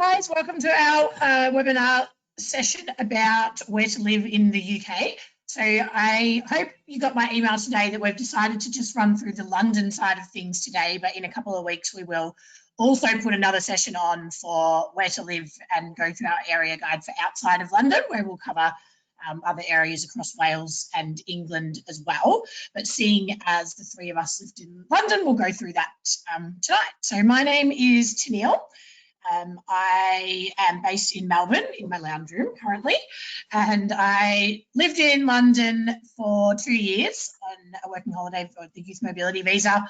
guys, welcome to our webinar session about where to live in the UK. So I hope you got my email today that we've decided to just run through the London side of things today, but in a couple of weeks we will also put another session on for where to live and go through our area guide for outside of London, where we'll cover other areas across Wales and England as well. But seeing as the three of us lived in London, we'll go through that tonight. So my name is Tennille. I am based in Melbourne in my lounge room currently, and I lived in London for 2 years on a working holiday for the Youth Mobility Visa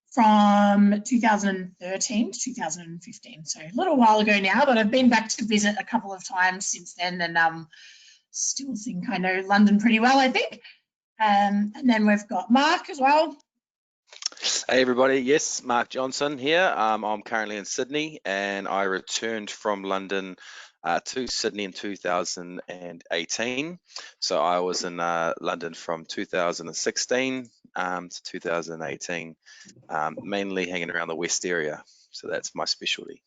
from 2013 to 2015. So a little while ago now, but I've been back to visit a couple of times since then, and still think I know London pretty well, I think. And then we've got Mark as well. Hey everybody, yes, Mark Johnson here. I'm currently in Sydney, and I returned from London to Sydney in 2018. So I was in London from 2016 to 2018, mainly hanging around the West area. So that's my specialty.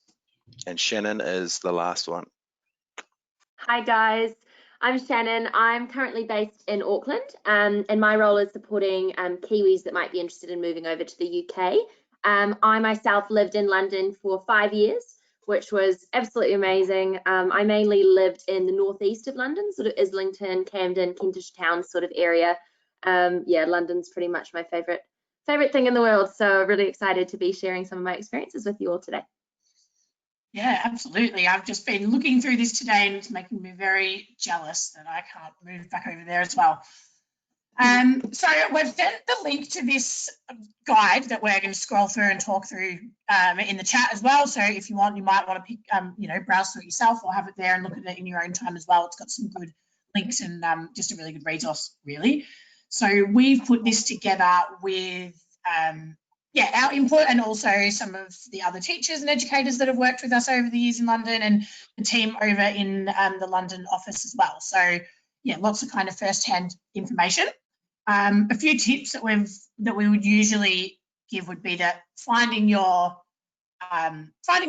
And Shannon is the last one. Hi guys. I'm Shannon. I'm currently based in Auckland, and my role is supporting Kiwis that might be interested in moving over to the UK. I myself lived in London for 5 years, which was absolutely amazing. I mainly lived in the northeast of London, sort of Islington, Camden, Kentish Town sort of area. Yeah, London's pretty much my favorite thing in the world. So really excited to be sharing some of my experiences with you all today. Yeah, absolutely. I've just been looking through this today and it's making me very jealous that I can't move back over there as well. So we've sent the link to this guide that we're going to scroll through and talk through in the chat as well. So if you want, you might want to pick, browse through it yourself or have it there and look at it in your own time as well. It's got some good links and just a really good resource, really. So we've put this together with our input and also some of the other teachers and educators that have worked with us over the years in London and the team over in the London office as well. So yeah, lots of kind of first-hand information. A few tips that we would usually give would be that finding the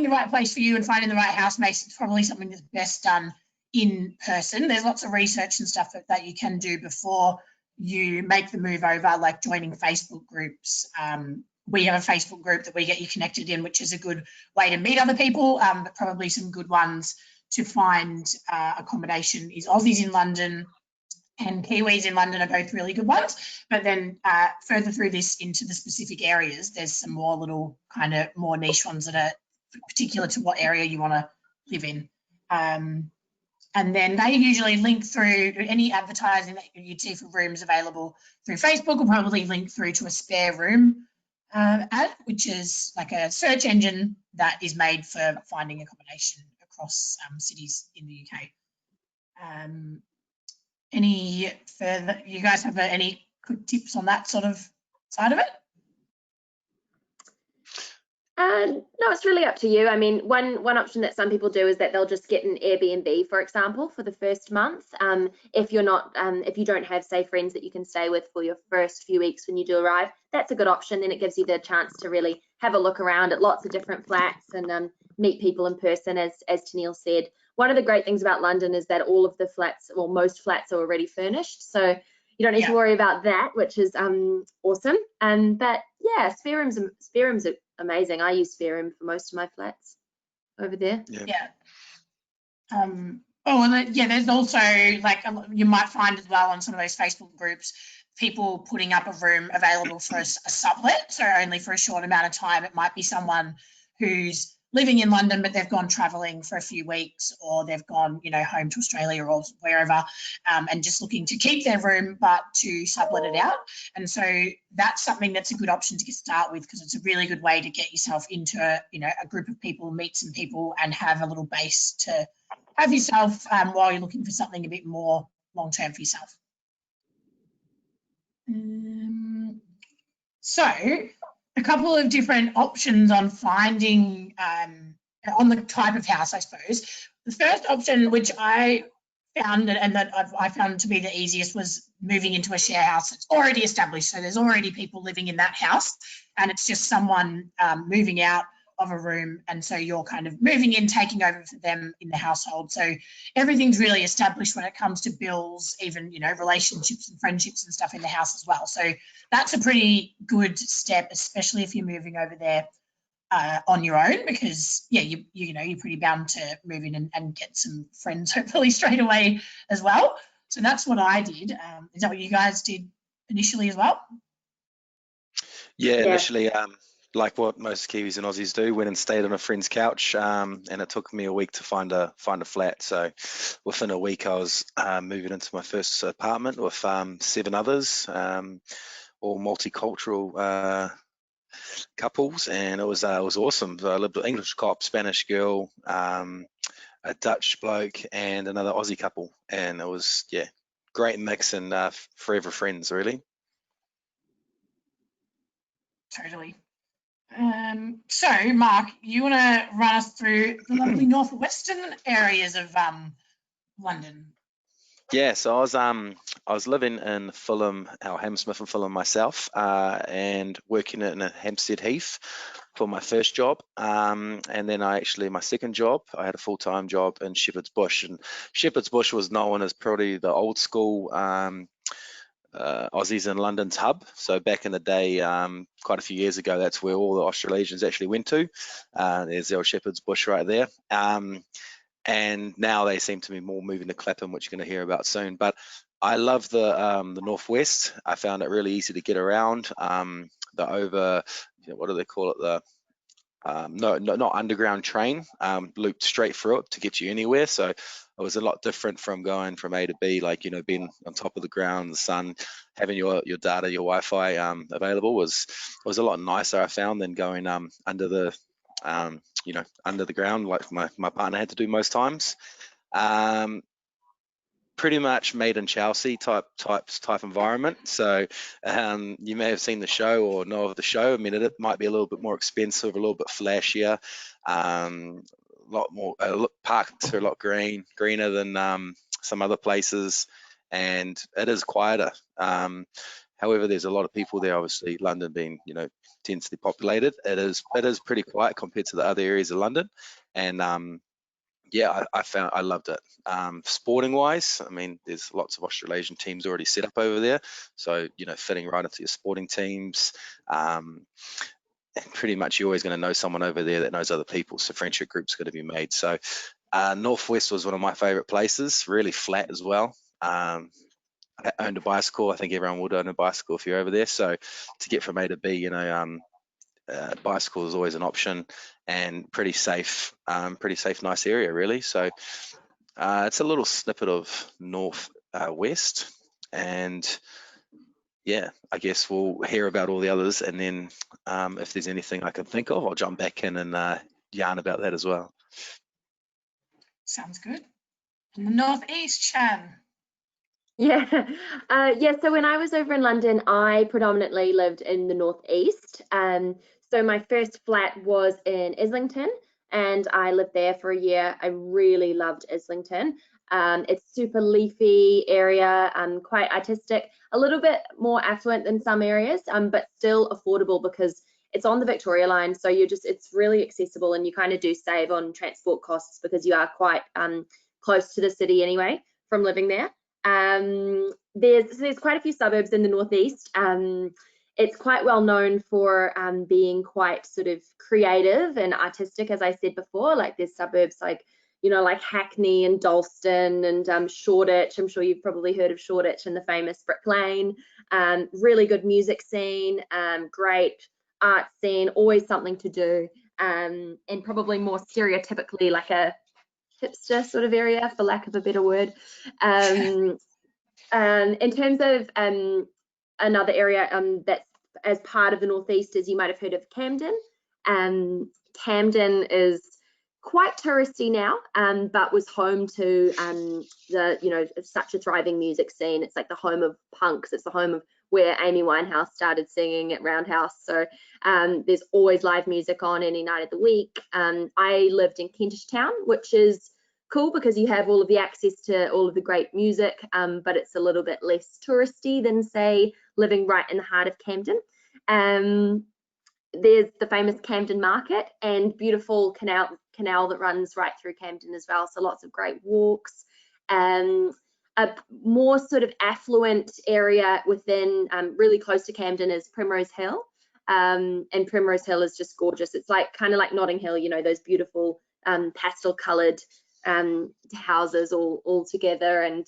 right place for you and finding the right housemates is probably something that's best done in person. There's lots of research and stuff that you can do before you make the move over, like joining Facebook groups. We have a Facebook group that we get you connected in, which is a good way to meet other people, but probably some good ones to find accommodation is Aussies in London and Kiwis in London are both really good ones. But then further through this into the specific areas, there's some more little kind of more niche ones that are particular to what area you want to live in. And then they usually link through any advertising that you'd see for rooms available through Facebook will probably link through to a spare room ad, which is like a search engine that is made for finding accommodation across cities in the UK. Any further, you guys have any quick tips on that sort of side of it? No, it's really up to you. I mean, one option that some people do is that they'll just get an Airbnb, for example, for the first month. If you don't have, say, friends that you can stay with for your first few weeks when you do arrive, that's a good option. Then it gives you the chance to really have a look around at lots of different flats and meet people in person, as Tennille said. One of the great things about London is that all of the flats, or most flats, are already furnished, so you don't need to worry about that, which is awesome. But yeah, spare rooms are amazing. I use spare room for most of my flats over there. Yeah. There's also, like, you might find as well on some of those Facebook groups, people putting up a room available for a sublet, so only for a short amount of time. It might be someone who's living in London, but they've gone travelling for a few weeks, or they've gone, home to Australia or wherever, and just looking to keep their room, but to sublet it out. And so that's something that's a good option to get started with, because it's a really good way to get yourself into a group of people, meet some people, and have a little base to have yourself while you're looking for something a bit more long-term for yourself. So a couple of different options on finding on the type of house, I suppose. The first option, which I found and that I found to be the easiest, was moving into a share house that's already established. So there's already people living in that house, and it's just someone moving out of a room, and so you're kind of moving in, taking over for them in the household. So everything's really established when it comes to bills, even, you know, relationships and friendships and stuff in the house as well. So that's a pretty good step, especially if you're moving over there on your own, because yeah, you know, you're pretty bound to move in and get some friends hopefully straight away as well. So that's what I did. Is that what you guys did initially as well? Yeah, Yeah. initially, like what most Kiwis and Aussies do, went and stayed on a friend's couch, and it took me a week to find a flat. So within a week, I was moving into my first apartment with 7 others, all multicultural couples, and it was awesome. So I lived with English cop, Spanish girl, a Dutch bloke, and another Aussie couple, and it was, yeah, great mix and forever friends, really. Totally. So, Mark, you want to run us through the lovely northwestern areas of London? Yeah, so I was living in Fulham, or Hammersmith and Fulham myself, and working in a Hampstead Heath for my first job, and then my second job, I had a full-time job in Shepherd's Bush, and Shepherd's Bush was known as probably the old school Aussies in London's hub. So back in the day, quite a few years ago, that's where all the Australasians actually went to. There's the old Shepherd's Bush right there. And now they seem to be more moving to Clapham, which you're going to hear about soon. But I love the northwest. I found it really easy to get around. What do they call it? The not underground train, looped straight through it to get you anywhere. So it was a lot different from going from A to B, like, you know, being on top of the ground, the sun, having your data, your Wi-Fi available was a lot nicer, I found, than going under the under the ground like my partner had to do most times. Pretty much made in Chelsea type environment. So you may have seen the show or know of the show. I mean, it might be a little bit more expensive, a little bit flashier, a lot more parks are a lot greener than some other places, and it is quieter. However, there's a lot of people there. Obviously, London being, you know, densely populated, it is pretty quiet compared to the other areas of London, and yeah, I loved it. Sporting wise, I mean, there's lots of Australasian teams already set up over there, so, you know, fitting right into your sporting teams. And pretty much you're always going to know someone over there that knows other people, so friendship groups got to be made. So Northwest was one of my favorite places, really flat as well. I owned a bicycle. I think everyone would own a bicycle if you're over there. So to get from A to B, you know, bicycle is always an option, and pretty safe, nice area really. So it's a little snippet of north west, and yeah, I guess we'll hear about all the others, and then if there's anything I can think of, I'll jump back in and yarn about that as well. Sounds good. And the northeast, Chan. Yeah, so when I was over in London, I predominantly lived in the northeast. So my first flat was in Islington, and I lived there for a year. I really loved Islington. It's super leafy area, quite artistic, a little bit more affluent than some areas, but still affordable because it's on the Victoria line. So it's really accessible, and you kind of do save on transport costs because you are quite close to the city anyway from living there. There's quite a few suburbs in the northeast. It's quite well known for being quite sort of creative and artistic, as I said before. Like there's suburbs like, you know, like Hackney and Dalston and Shoreditch. I'm sure you've probably heard of Shoreditch and the famous Brick Lane. Really good music scene, great art scene, always something to do, and probably more stereotypically like a hipster sort of area, for lack of a better word. In terms of another area that's as part of the northeast, is you might have heard of Camden. Camden is quite touristy now, but was home to such a thriving music scene. It's like the home of punks. It's the home of where Amy Winehouse started singing at Roundhouse. So there's always live music on any night of the week. I lived in Kentish Town, which is cool because you have all of the access to all of the great music, but it's a little bit less touristy than, say, living right in the heart of Camden. there's the famous Camden Market and beautiful canal that runs right through Camden as well. So lots of great walks. A more sort of affluent area within, really close to Camden, is Primrose Hill. And Primrose Hill is just gorgeous. It's like kind of like Notting Hill, you know, those beautiful pastel coloured houses all together. And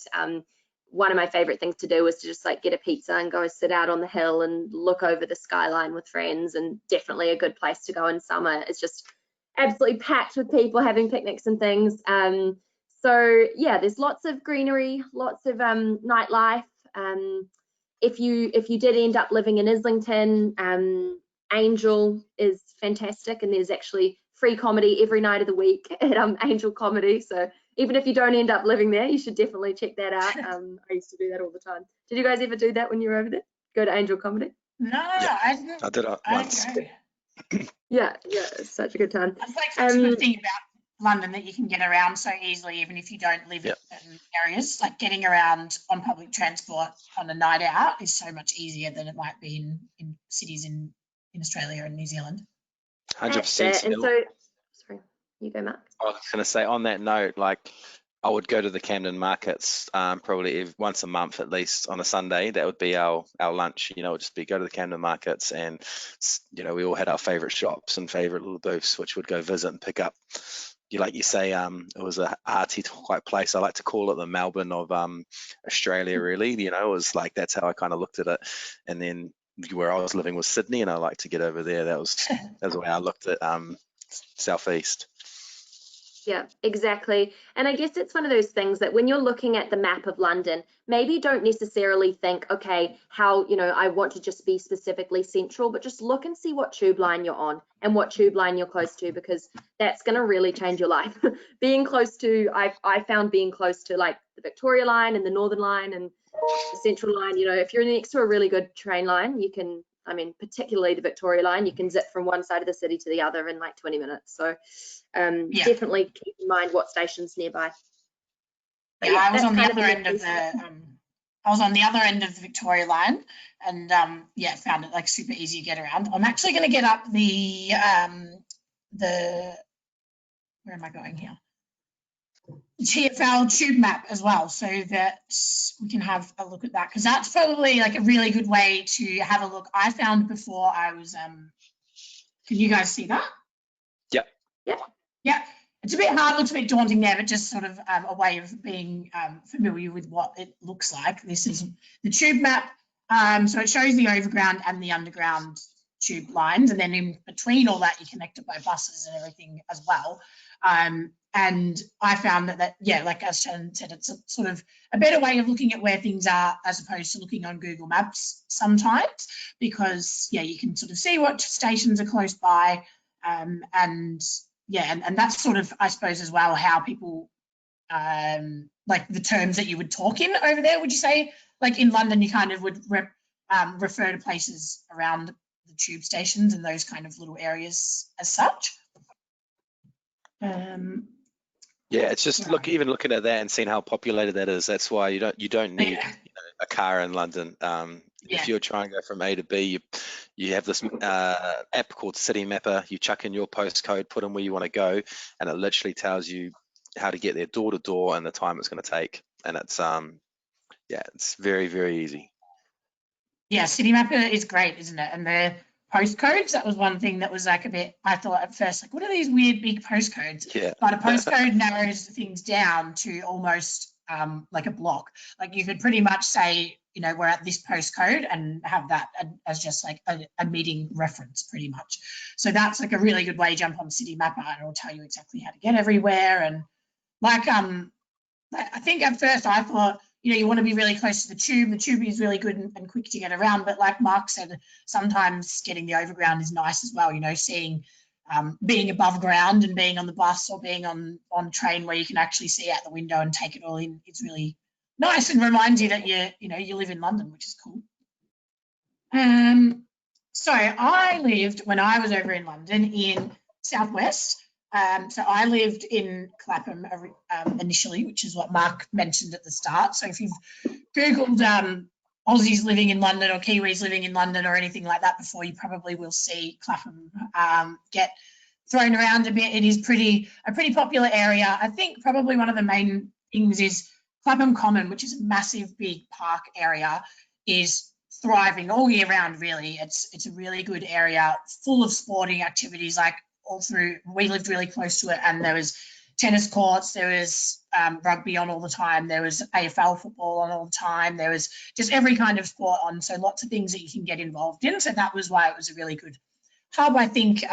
one of my favorite things to do was to just like get a pizza and go sit out on the hill and look over the skyline with friends, and definitely a good place to go in summer. It's just absolutely packed with people having picnics and things. So yeah, there's lots of greenery, lots of nightlife. If you did end up living in Islington, Angel is fantastic, and there's actually free comedy every night of the week at Angel Comedy. So even if you don't end up living there, you should definitely check that out. I used to do that all the time. Did you guys ever do that when you were over there? Go to Angel Comedy? No, Yeah, I didn't. I did it once. Yeah, it's such a good time. It's like such a good thing about London, that you can get around so easily, even if you don't live in certain areas. Like getting around on public transport on a night out is so much easier than it might be in cities in Australia and New Zealand. 100%. And so, sorry, you go, Mark. I was going to say, on that note, like I would go to the Camden markets probably once a month at least on a Sunday. That would be our lunch. You know, it would just be go to the Camden markets, and you know, we all had our favourite shops and favourite little booths, which would go visit and pick up. Like you say, it was a arty quite place. I like to call it the Melbourne of Australia, really. You know, it was like, that's how I kind of looked at it. And then where I was living was Sydney, and I like to get over there. That was the way I looked at Southeast. Yeah, exactly. And I guess it's one of those things that when you're looking at the map of London, maybe don't necessarily think, okay, how, you know, I want to just be specifically central, but just look and see what tube line you're on and what tube line you're close to, because that's going to really change your life. Being close to, I found being close to like the Victoria line and the Northern line and the Central line, you know, if you're next to a really good train line, you can, I mean, particularly the Victoria line, you can zip from one side of the city to the other in like 20 minutes. So definitely keep in mind what station's nearby. But yeah, I was on the other end of the I was on the other end of the Victoria line, and yeah, found it like super easy to get around. I'm actually going to get up the where am I going here? TfL tube map as well, so that we can have a look at that, because that's probably like a really good way to have a look. I found before I was can you guys see that? Yeah, it's a bit hard, looks a bit daunting there, but just sort of a way of being familiar with what it looks like. This is the tube map, so it shows the overground and the underground tube lines, and then in between all that you're connected by buses and everything as well. And I found that yeah, like as Shannon said, it's a sort of a better way of looking at where things are as opposed to looking on Google Maps sometimes, because yeah, you can sort of see what stations are close by, and yeah, and that's sort of, I suppose, as well, how people like the terms that you would talk in over there. Would you say, like in London, you kind of would refer to places around the tube stations and those kind of little areas as such? Yeah, it's just even looking at that and seeing how populated that is. That's why you don't need you know, a car in London. If you're trying to go from A to B, you have this app called City Mapper. You chuck in your postcode, put in where you want to go, and it literally tells you how to get there door to door and the time it's going to take. And it's yeah, it's very, very easy. Yeah, City Mapper is great, isn't it? And the postcodes, that was one thing that was like a bit, I thought at first, like, what are these weird big postcodes? Yeah. But a postcode narrows things down to almost like a block. Like you could pretty much say, you know, we're at this postcode and have that as just like a meeting reference pretty much. So that's like a really good way to jump on City Mapper, and it'll tell you exactly how to get everywhere. And like, I think at first I thought, you know, you want to be really close to the tube. The tube is really good and quick to get around. But like Mark said, sometimes getting the overground is nice as well, you know, seeing, being above ground and being on the bus or being on train where you can actually see out the window and take it all in. It's really nice and reminds you that you live in London, which is cool. So I lived, when I was over in London, in Southwest. So I lived in Clapham initially, which is what Mark mentioned at the start. So if you've Googled Aussies living in London or Kiwis living in London or anything like that before, you probably will see Clapham get thrown around a bit. It is a pretty popular area. I think probably one of the main things is Clapham Common, which is a massive big park area, is thriving all year round, really. It's a really good area, full of sporting activities, like all through. We lived really close to it, and there was tennis courts, there was rugby on all the time, there was AFL football on all the time, there was just every kind of sport on, so lots of things that you can get involved in. So that was why it was a really good hub. I think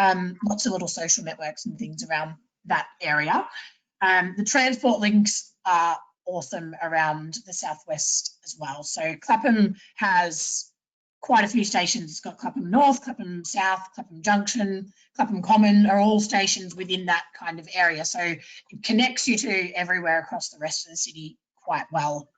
lots of little social networks and things around that area. The transport links are awesome around the southwest as well. So Clapham has quite a few stations. It's got Clapham North, Clapham South, Clapham Junction, Clapham Common are all stations within that kind of area. So it connects you to everywhere across the rest of the city quite well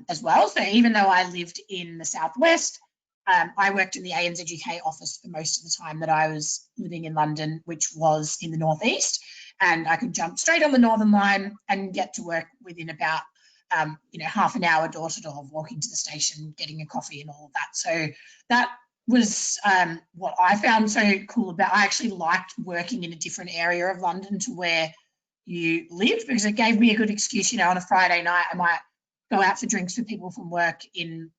as well. So even though I lived in the southwest, I worked in the ANZUK office for most of the time that I was living in London, which was in the northeast, and I could jump straight on the Northern Line and get to work within about half an hour door to door, walking to the station, getting a coffee and all of that. So that was what I found so cool about. I actually liked working in a different area of London to where you lived, because it gave me a good excuse. On a Friday night, I might go out for drinks with people from work in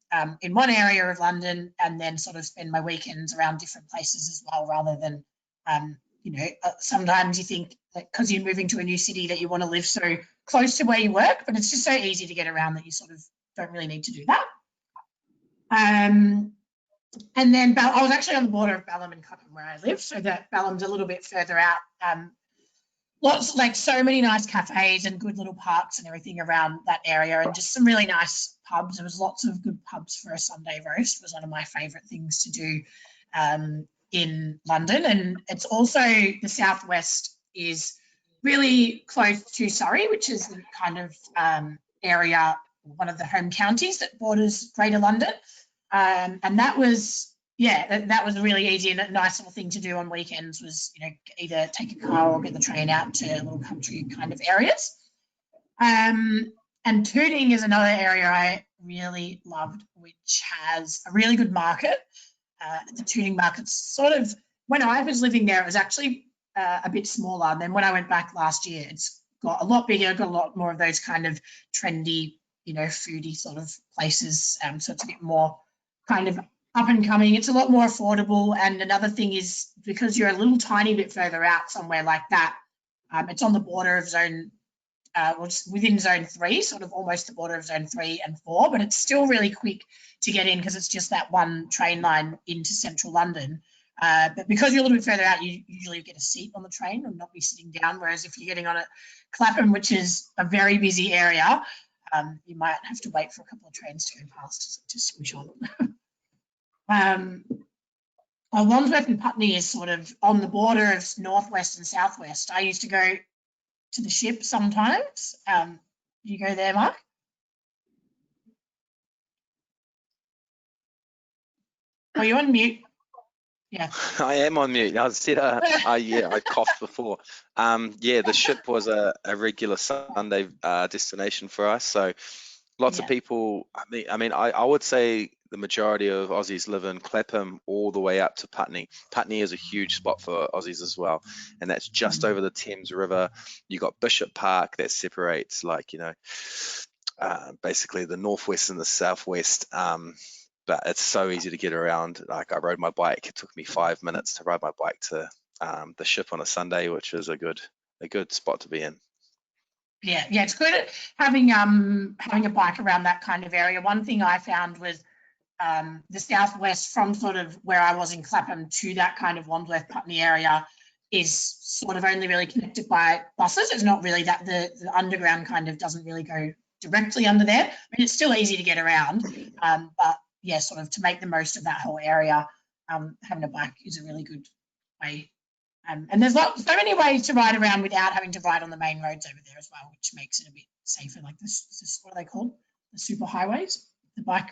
one area of London, and then sort of spend my weekends around different places as well, rather than sometimes you think that because you're moving to a new city that you want to live so close to where you work, but it's just so easy to get around that you sort of don't really need to do that. And then I was actually on the border of Balham and Clapham where I live, so that Balham's a little bit further out. So many nice cafes and good little parks and everything around that area, and just some really nice pubs. There was lots of good pubs for a Sunday roast. Was one of my favourite things to do in London. And it's also, the southwest is really close to Surrey, which is the kind of area, one of the home counties that borders Greater London. And that was really easy and a nice little thing to do on weekends, was either take a car or get the train out to little country kind of areas. And Tooting is another area I really loved, which has a really good market. The Tooting market's sort of, when I was living there, it was actually a bit smaller. And then when I went back last year, it's got a lot bigger, got a lot more of those kind of trendy, foodie sort of places. So it's a bit more kind of up and coming. It's a lot more affordable. And another thing is, because you're a little tiny bit further out somewhere like that, it's on the border of within zone 3, sort of almost the border of zone 3 and 4, but it's still really quick to get in because it's just that one train line into central London. But because you're a little bit further out, you usually get a seat on the train and not be sitting down. Whereas if you're getting on at Clapham, which is a very busy area, you might have to wait for a couple of trains to go past to switch on. Wandsworth and Putney is sort of on the border of northwest and southwest. I used to go to the Ship sometimes. Do you go there, Mark? Are you on mute? Yeah. I am on mute. I said, I coughed before. The Ship was a regular Sunday destination for us. So lots of people, I would say the majority of Aussies live in Clapham all the way up to Putney. Putney is a huge spot for Aussies as well. And that's just over the Thames River. You got Bishop Park that separates basically the northwest and the southwest. But it's so easy to get around. Like, I rode my bike. It took me 5 minutes to ride my bike to the Ship on a Sunday, which is a good spot to be in. Yeah, it's good at having a bike around that kind of area. One thing I found was the southwest, from sort of where I was in Clapham to that kind of Wandsworth Putney area, is sort of only really connected by buses. It's not really that the underground kind of doesn't really go directly under there. I mean, it's still easy to get around, but yeah, sort of to make the most of that whole area, having a bike is a really good way. And there's so many ways to ride around without having to ride on the main roads over there as well, which makes it a bit safer. Like this, what are they called? The super highways, the bike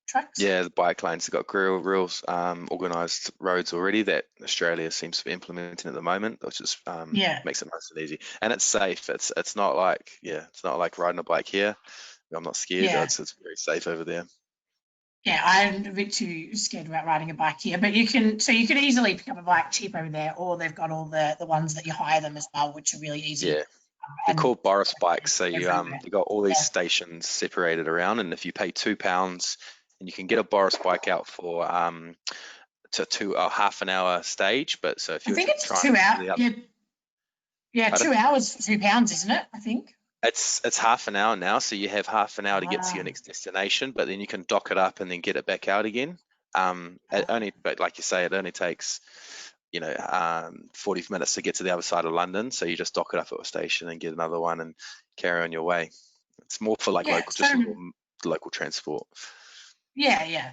tracks. Yeah, the bike lanes have got real organised roads already that Australia seems to be implementing at the moment, which is makes it nice and easy, and it's safe. It's not like riding a bike here. I'm not scared. Yeah. It's very safe over there. Yeah, I'm a bit too scared about riding a bike here, but you can easily pick up a bike cheap over there, or they've got all the ones that you hire them as well, which are really easy. Yeah. They're And called Boris bikes. So everywhere. you've got all these Yeah. stations separated around, and if you pay £2, and you can get a Boris bike out for to a half an hour stage. But so if I you're think it's trying 2 hours. the other, Yeah, pardon? 2 hours for £2, isn't it? I think. It's half an hour now, so you have half an hour to get to your Ah. next destination, but then you can dock it up and then get it back out again. But like you say, it only takes 40 minutes to get to the other side of London, so you just dock it up at a station and get another one and carry on your way. It's more for like Yeah, local transport. Yeah.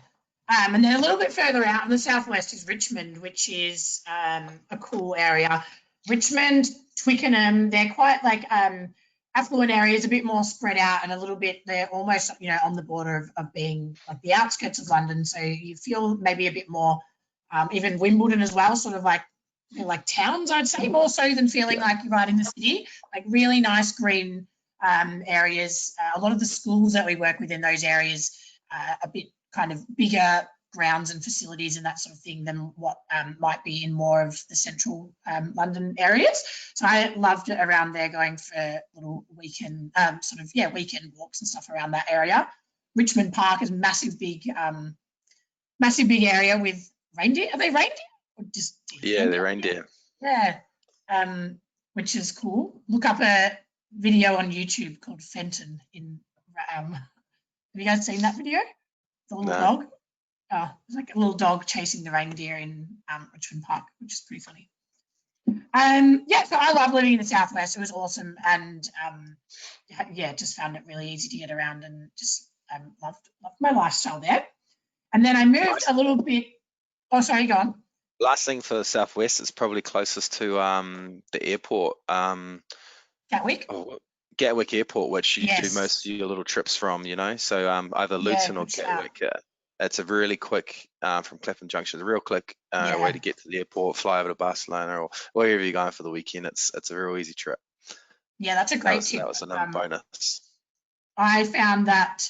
And then a little bit further out in the southwest is Richmond, which is a cool area. Richmond, Twickenham, they're quite like affluent areas, a bit more spread out and a little bit, they're almost, on the border of being like the outskirts of London. So you feel maybe a bit more, even Wimbledon as well, sort of like towns, I'd say, more so than feeling like you're right in the city, like really nice green areas. A lot of the schools that we work with in those areas, a bit kind of bigger grounds and facilities and that sort of thing than what might be in more of the central London areas. So I loved it around there, going for little weekend weekend walks and stuff around that area. Richmond Park is massive big area with reindeer. Are they reindeer or just deer? Yeah, they're reindeer. Yeah, which is cool. Look up a video on YouTube called Fenton in. Have you guys seen that video? The little dog. Oh, it's like a little dog chasing the reindeer in Richmond Park, which is pretty funny. So I love living in the southwest. It was awesome, and just found it really easy to get around, and just loved my lifestyle there. And then I moved a little bit. Oh, sorry, go on. Last thing for the southwest is probably closest to the airport. Gatwick. Gatwick Airport, which you do Yes. most of your little trips from, So either Luton or Gatwick. It's a really quick from Clapham Junction. It's a real quick way to get to the airport, fly over to Barcelona or wherever you're going for the weekend. It's a real easy trip. Yeah, that's a great tip. That was another bonus. I found that,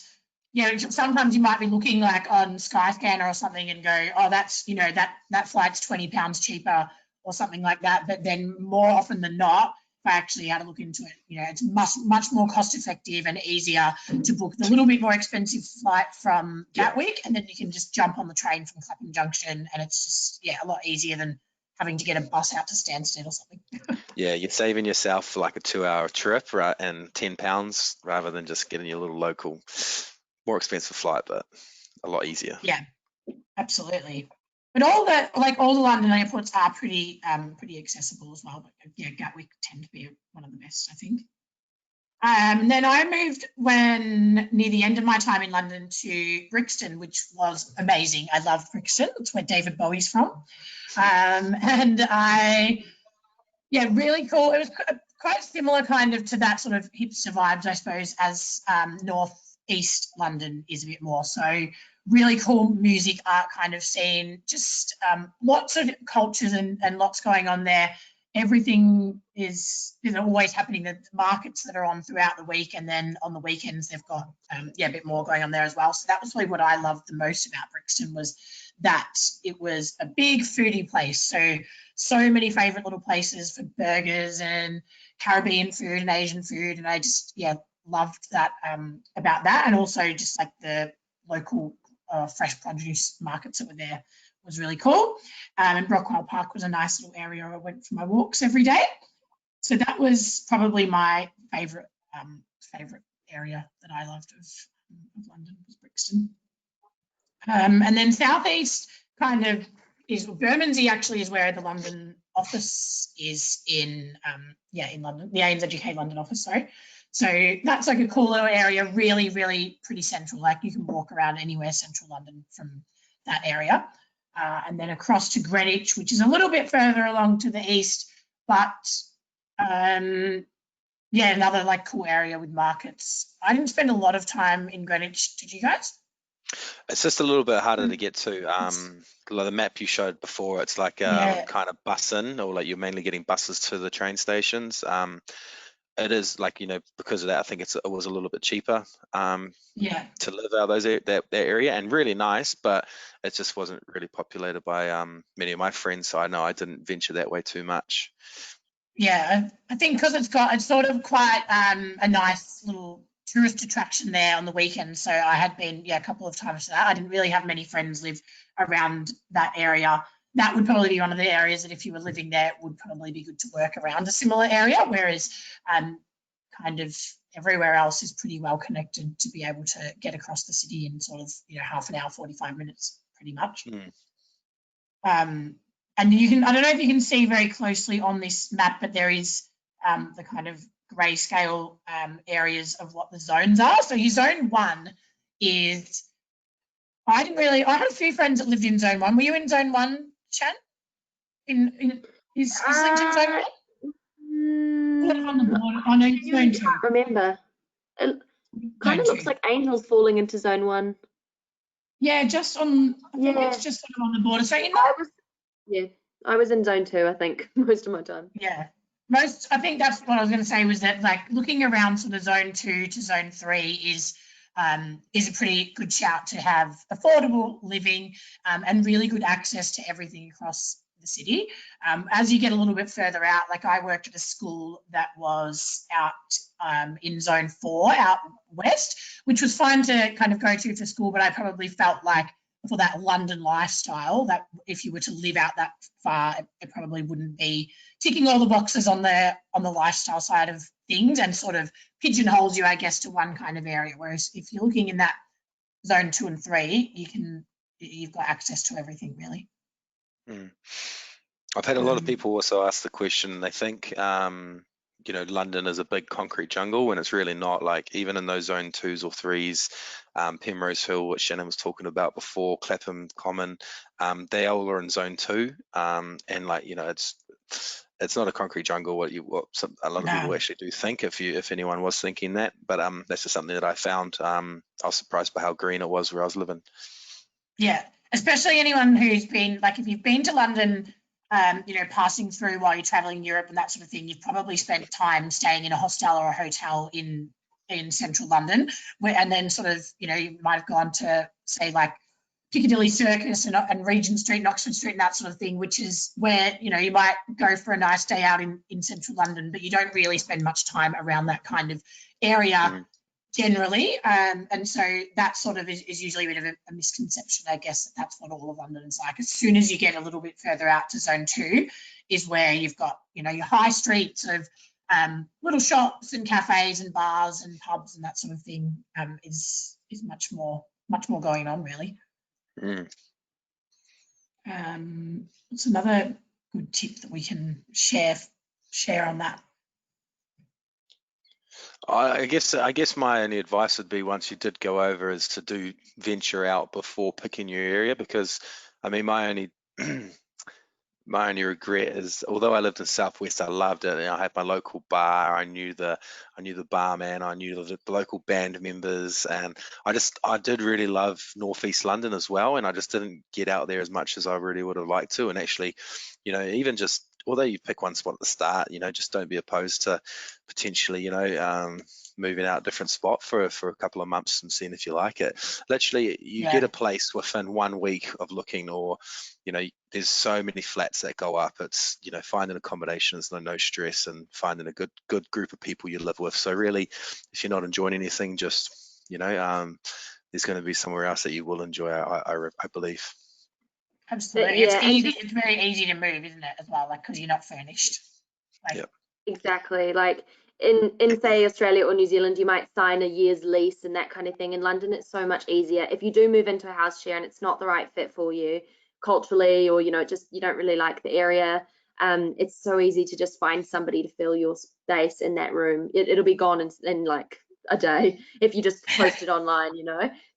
sometimes you might be looking like on Skyscanner or something and go, oh, that's, that flight's £20 cheaper or something like that. But then more often than not, if I actually had to look into it, it's much more cost effective and easier to book the little bit more expensive flight from Gatwick, and then you can just jump on the train from Clapham Junction, and it's just, a lot easier than having to get a bus out to Stansted or something. Yeah, you're saving yourself for like a 2-hour trip, right, and £10 rather than just getting your little local, more expensive flight, but a lot easier. Yeah, absolutely. But all the London airports are pretty accessible as well. But Gatwick tend to be one of the best, I think. And then I moved near the end of my time in London to Brixton, which was amazing. I loved Brixton. That's where David Bowie's from. Really cool. It was quite similar kind of to that sort of hipster vibes, I suppose, as northeast London is a bit more. So really cool music, art kind of scene, just lots of cultures and lots going on there. Everything is always happening. The markets that are on throughout the week, and then on the weekends they've got a bit more going on there as well. So that was probably what I loved the most about Brixton, was that it was a big foodie place. So many favourite little places for burgers and Caribbean food and Asian food, and I just loved that about that, and also just like the local fresh produce markets that were there was really cool. And Brockwell Park was a nice little area I went for my walks every day. So that was probably my favourite area that I loved of London, was Brixton. And then southeast kind of is Bermondsey, actually, is where the London office is in London, the ANZUK London office, sorry. So that's like a cool little area, really, really pretty central. Like you can walk around anywhere central London from that area. And then across to Greenwich, which is a little bit further along to the east, but another like cool area with markets. I didn't spend a lot of time in Greenwich. Did you guys? It's just a little bit harder to get to. The map you showed before, it's like kind of bus in, or like you're mainly getting buses to the train stations. it is like, because of that, I think it was a little bit cheaper Yeah. to live out that area, and really nice, but it just wasn't really populated by many of my friends. So I know I didn't venture that way too much. Yeah, I think because it's sort of quite a nice little tourist attraction there on the weekend. So I had been, a couple of times to that. I didn't really have many friends live around that area. That would probably be one of the areas that if you were living there, it would probably be good to work around a similar area, whereas kind of everywhere else is pretty well connected to be able to get across the city in sort of, half an hour, 45 minutes, pretty much. And I don't know if you can see very closely on this map, but there is the kind of grayscale areas of what the zones are. So your zone 1 is, I had a few friends that lived in zone 1. Were you in zone 1, Chan? Is Islington zone 1? On the board. I know it's zone 2. Can't remember. It kind of looks like Angel's falling into zone 1. Yeah, just on. I think it's just sort of on the border. So I was in zone 2, I think, most of my time. Yeah. I think that's what I was going to say, was that like looking around sort of zone 2 to zone 3 is a pretty good shout to have affordable living and really good access to everything across the city. As you get a little bit further out, like I worked at a school that was out in zone 4 out west, which was fine to kind of go to for school, but I probably felt like for that London lifestyle, that if you were to live out that far, it probably wouldn't be ticking all the boxes on the lifestyle side of things, and sort of pigeonholes you, I guess, to one kind of area. Whereas if you're looking in that zone 2 and 3, you've got access to everything really. I've had a lot of people also ask the question. They think London is a big concrete jungle, and it's really not. Like even in those zone 2s or 3s, Penrose Hill, which Shannon was talking about before, Clapham Common, they all are in zone 2, and like it's not a concrete jungle. What a lot of people actually do think, if anyone was thinking that, but that's just something that I found. I was surprised by how green it was where I was living. Yeah, especially anyone who's been, like, if you've been to London, passing through while you're traveling Europe and that sort of thing, you've probably spent time staying in a hostel or a hotel in central London, and then sort of, you might have gone to, say, like Piccadilly Circus and Regent Street and Oxford Street and that sort of thing, which is where, you might go for a nice day out in central London, but you don't really spend much time around that kind of area generally. And so that sort of is usually a bit of a misconception, I guess, that's what all of London is like. As soon as you get a little bit further out to zone 2 is where you've got, your high streets of little shops and cafes and bars and pubs and that sort of thing, is much more going on really. What's another good tip that we can share on that? I guess my only advice would be, once you did go over, is to venture out before picking your area, because I mean my only regret is, although I lived in Southwest, I loved it. I had my local bar. I knew the barman. I knew the local band members, and I did really love Northeast London as well. And I just didn't get out there as much as I really would have liked to. And actually, even just, although you pick one spot at the start, just don't be opposed to potentially, moving out a different spot for a couple of months and seeing if you like it. Literally, you get a place within 1 week of looking, or there's so many flats that go up. It's finding accommodation is no stress, and finding a good group of people you live with. So really, if you're not enjoying anything, just there's going to be somewhere else that you will enjoy, I believe. Absolutely. Yeah, it's very easy to move, isn't it, as well, like, because you're not furnished. Exactly. Like in say Australia or New Zealand, you might sign a year's lease and that kind of thing. In London, it's so much easier. If you do move into a house share and it's not the right fit for you culturally, or just you don't really like the area, it's so easy to just find somebody to fill your space in that room. It'll be gone in like a day if you just post it online,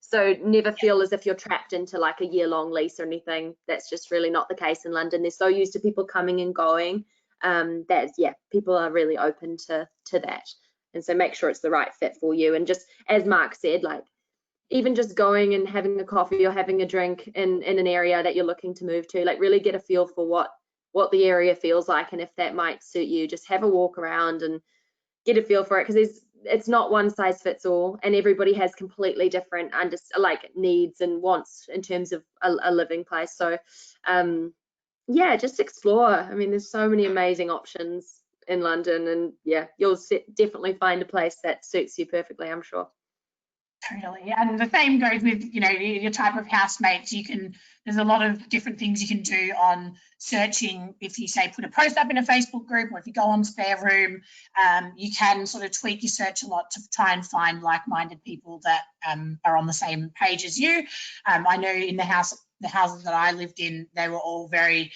so never feel as if you're trapped into like a year-long lease or anything. That's just really not the case in London. They're so used to people coming and going, people are really open to that. And so make sure it's the right fit for you. And just as Mark said, like even just going and having a coffee or having a drink in an area that you're looking to move to, like really get a feel for what the area feels like, and if that might suit you. Just have a walk around and get a feel for it, because it's not one size fits all, and everybody has completely different needs and wants in terms of a living place. So yeah, just explore. I mean, there's so many amazing options in London, and yeah, you'll definitely find a place that suits you perfectly, I'm sure. Totally. And the same goes with, you know, your type of housemates. There's a lot of different things you can do on searching. If you say put a post up in a Facebook group, or if you go on Spare Room, you can sort of tweak your search a lot to try and find like-minded people that are on the same page as you. I know in the houses that I lived in, they were all very,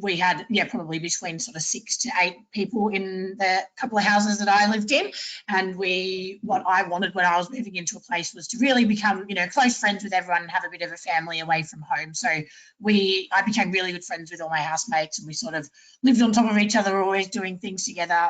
we had, probably between sort of 6 to 8 people in the couple of houses that I lived in. And what I wanted when I was moving into a place was to really become, close friends with everyone and have a bit of a family away from home. So I became really good friends with all my housemates, and we sort of lived on top of each other, always doing things together.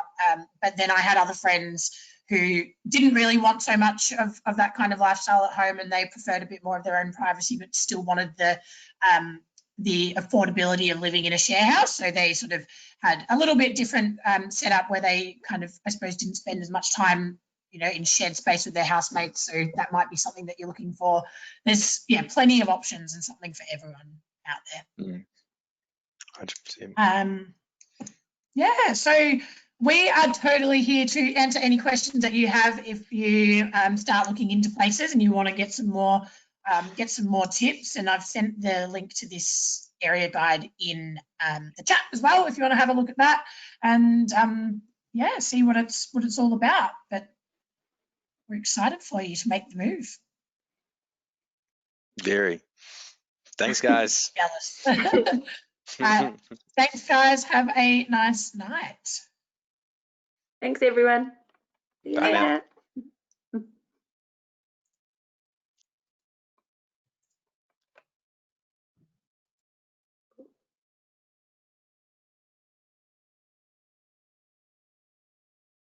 But then I had other friends who didn't really want so much of that kind of lifestyle at home, and they preferred a bit more of their own privacy, but still wanted the affordability of living in a share house. So they sort of had a little bit different setup, where they kind of, I suppose, didn't spend as much time, in shared space with their housemates. So that might be something that you're looking for. There's plenty of options and something for everyone out there. 100%. Yeah, so we are totally here to answer any questions that you have if you start looking into places and you want to get some more tips. And I've sent the link to this area guide in the chat as well, if you want to have a look at that and see what it's all about. But we're excited for you to make the move. Very. Thanks, guys. Jealous. Thanks, guys. Have a nice night. Thanks, everyone. See you Bye now. later.